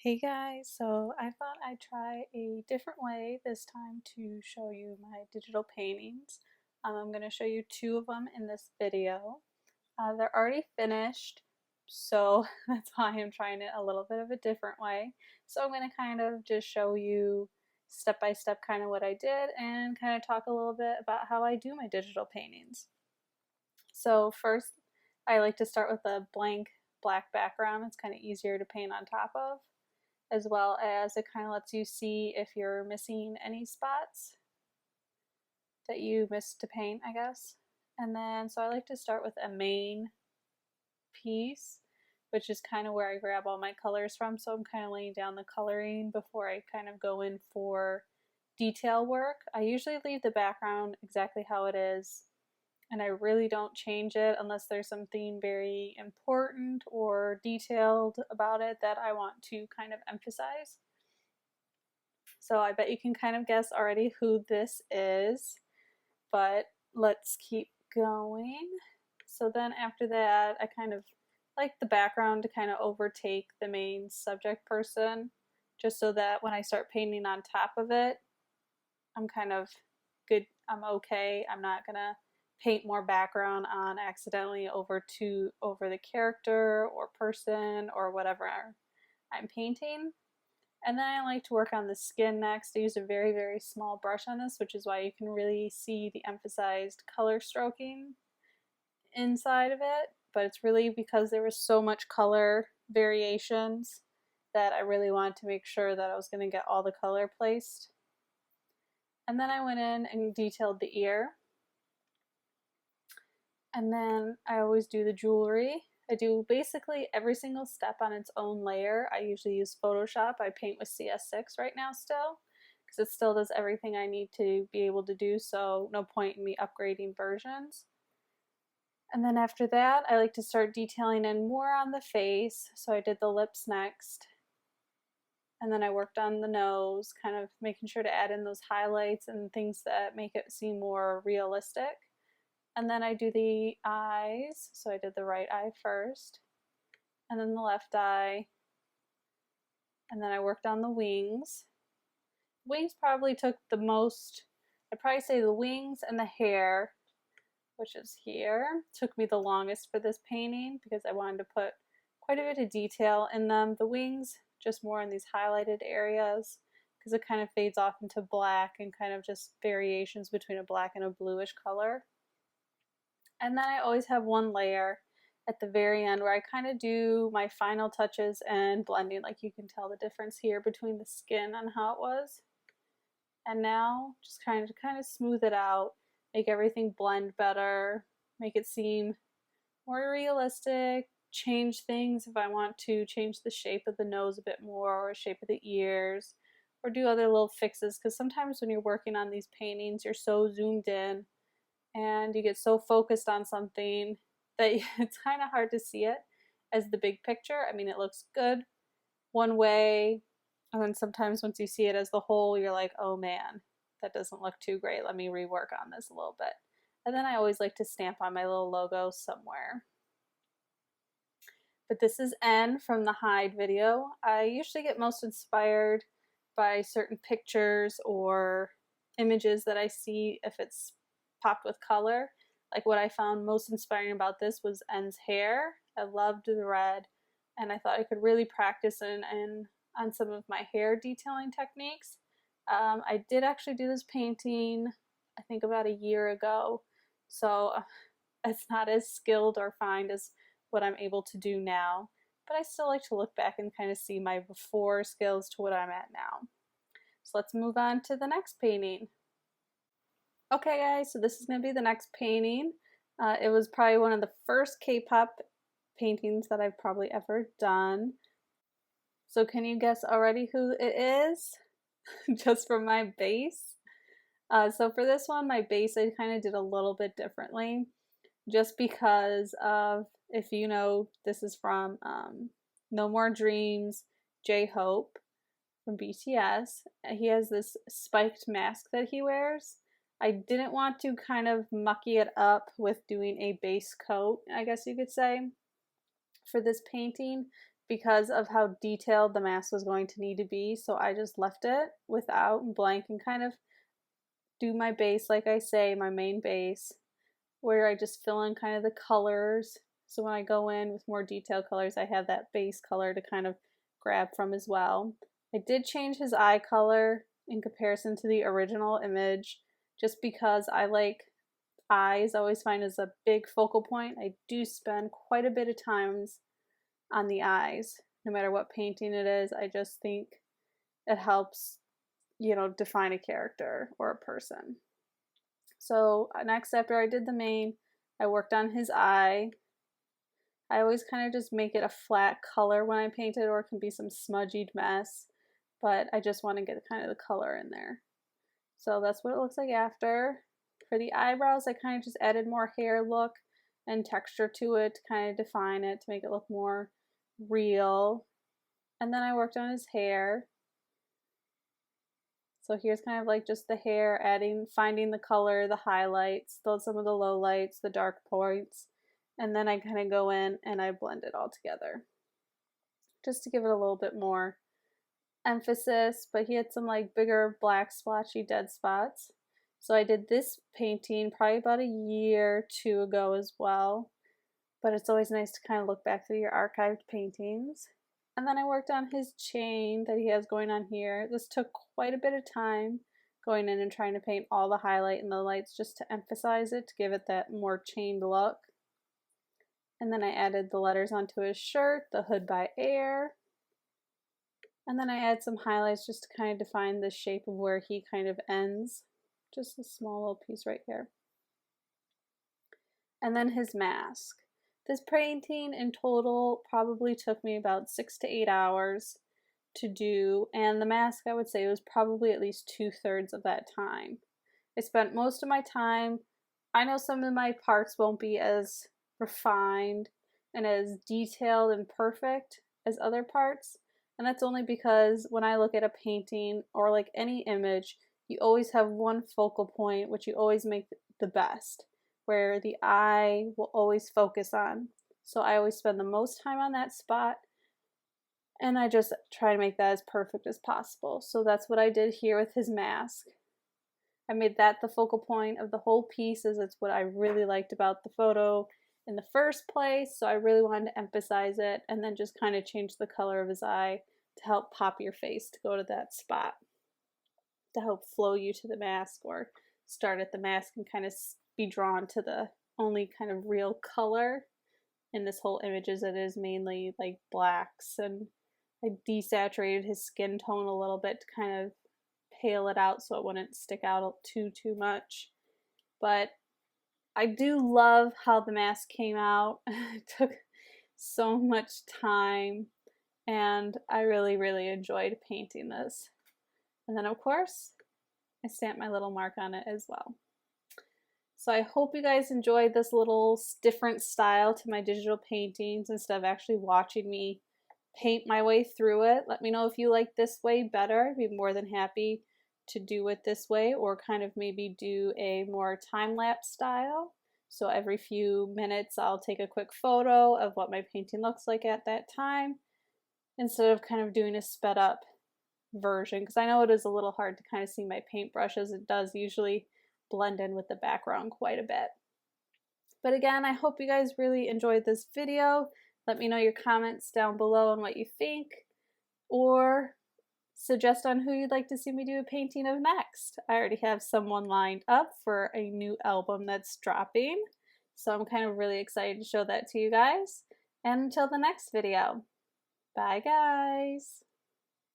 Hey guys, so I thought I'd try a different way this time to show you my digital paintings. I'm going to show you two of them in this video. They're already finished, so that's why I'm trying it a little bit of a different way. So I'm going to kind of just show you step by step kind of what I did and kind of talk a little bit about how I do my digital paintings. So first, I like to start with a blank black background. It's kind of easier to paint on top of, as well as it kind of lets you see if you're missing any spots that you missed to paint, I guess. And then, so I like to start with a main piece, which is kind of where I grab all my colors from. So I'm kind of laying down the coloring before I kind of go in for detail work. I usually leave the background exactly how it is, and I really don't change it unless there's something very important or detailed about it that I want to kind of emphasize. So I bet you can kind of guess already who this is, but let's keep going. So then after that, I kind of like the background to kind of overtake the main subject person, just so that when I start painting on top of it, I'm kind of good, I'm okay. I'm not gonna paint more background on accidentally over the character or person or whatever I'm painting. And then I like to work on the skin next. I use a very, very small brush on this, which is why you can really see the emphasized color stroking inside of it. But it's really because there was so much color variations that I really wanted to make sure that I was going to get all the color placed. And then I went in and detailed the ear. And then I always do the jewelry. I do basically every single step on its own layer. I usually use Photoshop. I paint with CS6 right now still, because it still does everything I need to be able to do, so no point in me upgrading versions. And then after that, I like to start detailing in more on the face. So I did the lips next. And then I worked on the nose, kind of making sure to add in those highlights and things that make it seem more realistic. And then I do the eyes. So I did the right eye first, and then the left eye. And then I worked on the wings. Wings probably took the most, I'd probably say the wings and the hair, which is here, took me the longest for this painting because I wanted to put quite a bit of detail in them. The wings, just more in these highlighted areas, because it kind of fades off into black and kind of just variations between a black and a bluish color. And then I always have one layer at the very end where I kind of do my final touches and blending. Like you can tell the difference here between the skin and how it was. And now just kind of smooth it out, make everything blend better, make it seem more realistic, change things if I want to, change the shape of the nose a bit more, or shape of the ears, or do other little fixes, because sometimes when you're working on these paintings, you're so zoomed in and you get so focused on something that it's kind of hard to see it as the big picture. I mean, it looks good one way, and then sometimes once you see it as the whole, you're like, oh man, that doesn't look too great. Let me rework on this a little bit. And then I always like to stamp on my little logo somewhere. But this is N from the Hide video. I usually get most inspired by certain pictures or images that I see if it's popped with color. Like what I found most inspiring about this was N's hair. I loved the red, and I thought I could really practice on some of my hair detailing techniques. I did actually do this painting, I think about a year ago, so it's not as skilled or fine as what I'm able to do now, but I still like to look back and kind of see my before skills to what I'm at now. So let's move on to the next painting. Okay guys, so this is going to be the next painting. It was probably one of the first K-pop paintings that I've probably ever done. So can you guess already who it is? Just from my base? So for this one, my base I kind of did a little bit differently, just because of, if you know, this is from No More Dreams, J-Hope from BTS. He has this spiked mask that he wears. I didn't want to kind of mucky it up with doing a base coat, I guess you could say, for this painting, because of how detailed the mask was going to need to be, so I just left it without blank and kind of do my base, like I say, my main base, where I just fill in kind of the colors. So when I go in with more detailed colors, I have that base color to kind of grab from as well. I did change his eye color in comparison to the original image, just because I like eyes, I always find is a big focal point. I do spend quite a bit of times on the eyes, no matter what painting it is. I just think it helps, you know, define a character or a person. So next, after I did the mane, I worked on his eye. I always kind of just make it a flat color when I paint it, or it can be some smudged mess, but I just want to get kind of the color in there. So that's what it looks like after. For the eyebrows, I kind of just added more hair look and texture to it to kind of define it, to make it look more real. And then I worked on his hair. So here's kind of like just the hair, finding the color, the highlights, some of the lowlights, the dark points, and then I kind of go in and I blend it all together just to give it a little bit more emphasis. But he had some like bigger black splotchy dead spots. So I did this painting probably about a year or two ago as well, but it's always nice to kind of look back through your archived paintings. And then I worked on his chain that he has going on here. This took quite a bit of time, going in and trying to paint all the highlight and the lights just to emphasize it, to give it that more chained look. And then I added the letters onto his shirt, the hood by air. And then I add some highlights just to kind of define the shape of where he kind of ends. Just a small little piece right here. And then his mask. This painting in total probably took me about 6 to 8 hours to do, and the mask, I would say, was probably at least 2/3 of that time. I spent most of my time, I know some of my parts won't be as refined and as detailed and perfect as other parts, and that's only because when I look at a painting or like any image, you always have one focal point which you always make the best, where the eye will always focus on. So I always spend the most time on that spot, and I just try to make that as perfect as possible. So that's what I did here with his mask. I made that the focal point of the whole piece, as it's what I really liked about the photo in the first place. So I really wanted to emphasize it, and then just kind of change the color of his eye to help pop your face to go to that spot, to help flow you to the mask, or start at the mask and kind of be drawn to the only kind of real color in this whole image, as it is mainly like blacks, and I desaturated his skin tone a little bit to kind of pale it out so it wouldn't stick out too much. But I do love how the mask came out. It took so much time, and I really enjoyed painting this. And then of course I stamped my little mark on it as well. So I hope you guys enjoyed this little different style to my digital paintings instead of actually watching me paint my way through it. Let me know if you like this way better. I'd be more than happy to do it this way, or kind of maybe do a more time-lapse style. So every few minutes I'll take a quick photo of what my painting looks like at that time, instead of kind of doing a sped up version, because I know it is a little hard to kind of see my paintbrush, as it does usually blend in with the background quite a bit. But again, I hope you guys really enjoyed this video. Let me know your comments down below on what you think, or suggest on who you'd like to see me do a painting of next. I already have someone lined up for a new album that's dropping, so I'm kind of really excited to show that to you guys. And until the next video, bye guys!